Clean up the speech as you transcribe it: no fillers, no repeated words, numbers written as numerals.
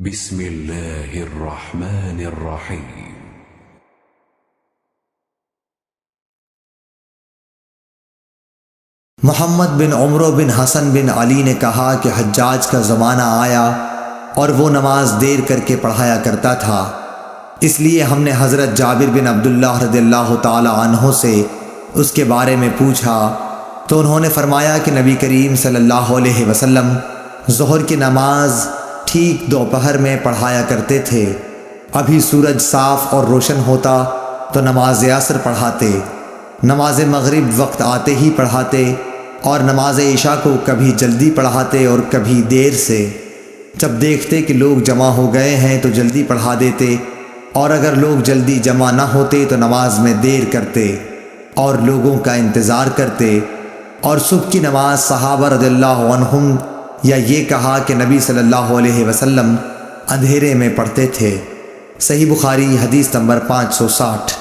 بسم اللہ الرحمن الرحیم۔ محمد بن عمرو بن حسن بن علی نے کہا کہ حجاج کا زمانہ آیا اور وہ نماز دیر کر کے پڑھایا کرتا تھا، اس لیے ہم نے حضرت جابر بن عبداللہ رضی اللہ تعالی عنہ سے اس کے بارے میں پوچھا تو انہوں نے فرمایا کہ نبی کریم صلی اللہ علیہ وسلم ظہر کی نماز ٹھیک دوپہر میں پڑھایا کرتے تھے، ابھی سورج صاف اور روشن ہوتا تو نماز عصر پڑھاتے، نماز مغرب وقت آتے ہی پڑھاتے اور نماز عشاء کو کبھی جلدی پڑھاتے اور کبھی دیر سے۔ جب دیکھتے کہ لوگ جمع ہو گئے ہیں تو جلدی پڑھا دیتے، اور اگر لوگ جلدی جمع نہ ہوتے تو نماز میں دیر کرتے اور لوگوں کا انتظار کرتے۔ اور صبح کی نماز صحابہ رضی اللہ عنہم یا یہ کہا کہ نبی صلی اللہ علیہ وسلم اندھیرے میں پڑھتے تھے۔ صحیح بخاری حدیث نمبر 560۔